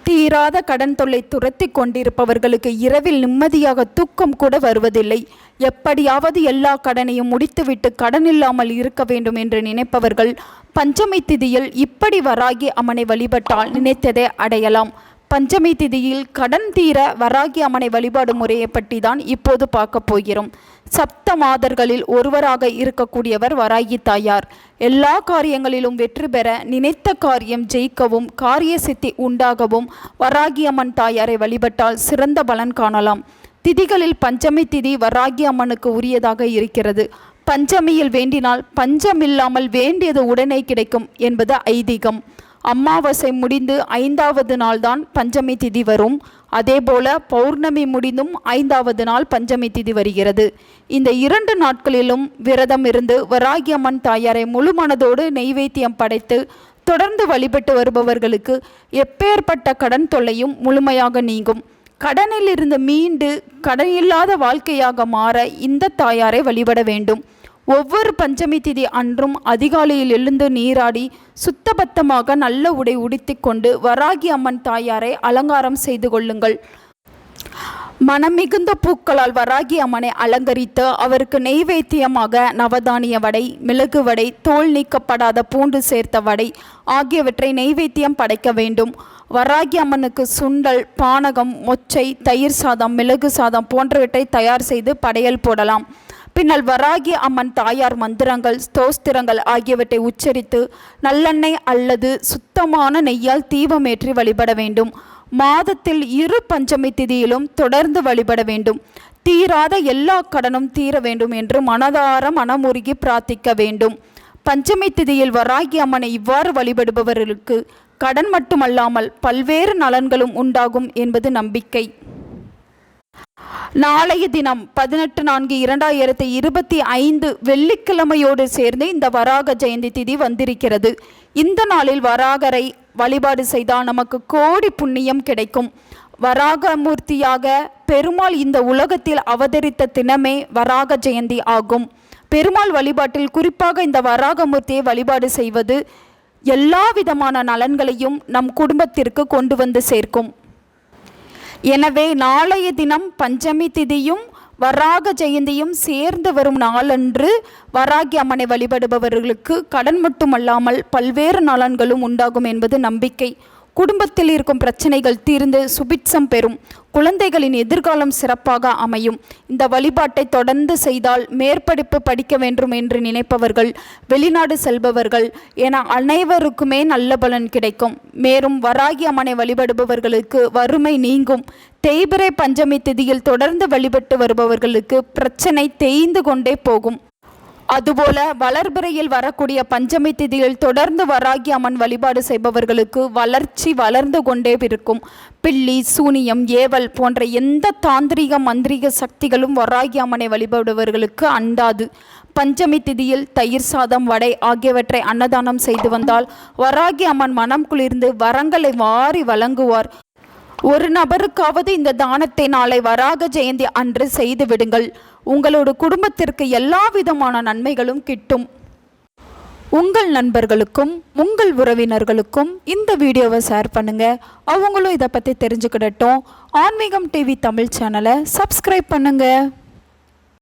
தீராத கடன் தொல்லை துரத்தி கொண்டிருப்பவர்களுக்கு இரவில் நிம்மதியாக தூக்கம் கூட வருவதில்லை. எப்படியாவது எல்லா கடனையும் முடித்துவிட்டு கடன் இல்லாமல் இருக்க வேண்டும் என்று நினைப்பவர்கள் பஞ்சமி திதியில் இப்படி வராகி அம்மனை வழிபட்டால் நினைத்ததை அடையலாம். பஞ்சமி திதியில் கடன் தீர வராகி அம்மனை வழிபாடு முறையை பற்றி தான் இப்போது பார்க்க போகிறோம். சப்த மாதர்களில் ஒருவராக இருக்கக்கூடியவர் வராகி தாயார். எல்லா காரியங்களிலும் வெற்றி பெற, நினைத்த காரியம் ஜெயிக்கவும், காரிய சித்தி உண்டாகவும் வராகி அம்மன் தாயாரை வழிபட்டால் சிறந்த பலன் காணலாம். திதிகளில் பஞ்சமி திதி வராகி அம்மனுக்கு உரியதாக இருக்கிறது. பஞ்சமியில் வேண்டினால் பஞ்சமில்லாமல் வேண்டியது உடனே கிடைக்கும் என்பது ஐதீகம். அமாவாசை முடிந்து 5வது நாள் தான் பஞ்சமி திதி வரும். அதேபோல பௌர்ணமி முடிந்தும் 5வது நாள் பஞ்சமி திதி வருகிறது. இந்த 2 நாட்களிலும் விரதம் இருந்து வராகி அம்மன் தாயாரை முழு மனதோடு நெய்வேத்தியம் படைத்து தொடர்ந்து வழிபட்டு வருபவர்களுக்கு எப்பேற்பட்ட கடன் தொல்லையும் முழுமையாக நீங்கும். கடனில் இருந்து மீண்டு கடனில்லாத வாழ்க்கையாக மாற இந்த தாயாரை வழிபட வேண்டும். ஒவ்வொரு பஞ்சமி திதி அன்றும் அதிகாலையில் எழுந்து நீராடி சுத்தபத்தமாக நல்ல உடை உடுத்தி கொண்டு வராகி அம்மன் தாயாரை அலங்காரம் செய்து கொள்ளுங்கள். மனமிகுந்த பூக்களால் வராகி அம்மனை அலங்கரித்து அவருக்கு நெய்வேத்தியமாக நவதானிய வடை, மிளகு வடை, தோல் நீக்கப்படாத பூண்டு சேர்த்த வடை ஆகியவற்றை நெய்வேத்தியம் படைக்க வேண்டும். வராகி அம்மனுக்கு சுண்டல், பானகம், மொச்சை, தயிர் சாதம், மிளகு சாதம் போன்றவற்றை தயார் செய்து படையல் போடலாம். பின்னால் வராகி அம்மன் தாயார் மந்திரங்கள், ஸ்தோஸ்திரங்கள் ஆகியவற்றை உச்சரித்து நல்லெண்ணெய் அல்லது சுத்தமான நெய்யால் தீபமேற்றி வழிபட வேண்டும். மாதத்தில் 2 பஞ்சமி திதியிலும் தொடர்ந்து வழிபட வேண்டும். தீராத எல்லா கடனும் தீர வேண்டும் என்று மனதார மனமுருகி பிரார்த்திக்க வேண்டும். பஞ்சமி திதியில் வராகி அம்மனை இவ்வாறு வழிபடுபவர்களுக்கு கடன் மட்டுமல்லாமல் பல்வேறு நலன்களும் உண்டாகும் என்பது நம்பிக்கை. நாளைய தினம் 18/4/2025 வெள்ளிக்கிழமையோடு சேர்ந்து இந்த வராக ஜெயந்தி திதி வந்திருக்கிறது. இந்த நாளில் வராகரை வழிபாடு செய்தால் நமக்கு கோடி புண்ணியம் கிடைக்கும். வராகமூர்த்தியாக பெருமாள் இந்த உலகத்தில் அவதரித்த தினமே வராக ஜெயந்தி ஆகும். பெருமாள் வழிபாட்டில் குறிப்பாக இந்த வராகமூர்த்தியை வழிபாடு செய்வது எல்லா விதமான நலன்களையும் நம் குடும்பத்திற்கு கொண்டு வந்து சேர்க்கும். எனவே நாளைய தினம் பஞ்சமி திதியும் வராக ஜெயந்தியும் சேர்ந்து வரும் நாளன்று வராகி அம்மனை வழிபடுபவர்களுக்கு கடன் மட்டுமல்லாமல் பல்வேறு நலன்களும் உண்டாகும் என்பது நம்பிக்கை. குடும்பத்தில் இருக்கும் பிரச்சனைகள் தீர்ந்து சுபிட்சம் பெறும். குழந்தைகளின் எதிர்காலம் சிறப்பாக அமையும். இந்த வழிபாட்டை தொடர்ந்து செய்தால் மேற்படிப்பு படிக்க வேண்டும் என்று நினைப்பவர்கள், வெளிநாடு செல்பவர்கள் என அனைவருக்குமே நல்ல பலன் கிடைக்கும். மேலும் வராகி அம்மனை வழிபடுபவர்களுக்கு வறுமை நீங்கும். தேய்பிறை பஞ்சமி திதியில் தொடர்ந்து வழிபட்டு வருபவர்களுக்கு பிரச்சனை தேய்ந்து கொண்டே போகும். அதுபோல வளர்பிறையில் வரக்கூடிய பஞ்சமி திதியில் தொடர்ந்து வராகி அம்மன் வழிபாடு செய்பவர்களுக்கு வளர்ச்சி வளர்ந்து கொண்டே இருக்கும். பில்லி, சூனியம், ஏவல் போன்ற எந்த தாந்திரிக மந்திரிக சக்திகளும் வராகி அம்மனை வழிபடுபவர்களுக்கு அண்டாது. பஞ்சமி திதியில் தயிர் சாதம், வடை ஆகியவற்றை அன்னதானம் செய்து வந்தால் வராகி அம்மன் மனம் குளிர்ந்து வரங்களை வாரி வழங்குவார். ஒரு நபருக்காவது இந்த தானத்தை நாளை வராக ஜெயந்தி அன்று செய்து விடுங்கள். உங்களோட குடும்பத்திற்கு எல்லா விதமான நன்மைகளும் கிட்டும். உங்கள் நண்பர்களுக்கும் உங்கள் உறவினர்களுக்கும் இந்த வீடியோவை ஷேர் பண்ணுங்க. அவங்களும் இதை பற்றி தெரிஞ்சுக்கிடட்டும். ஆன்மீகம் டிவி தமிழ் சேனலை சப்ஸ்கிரைப் பண்ணுங்க.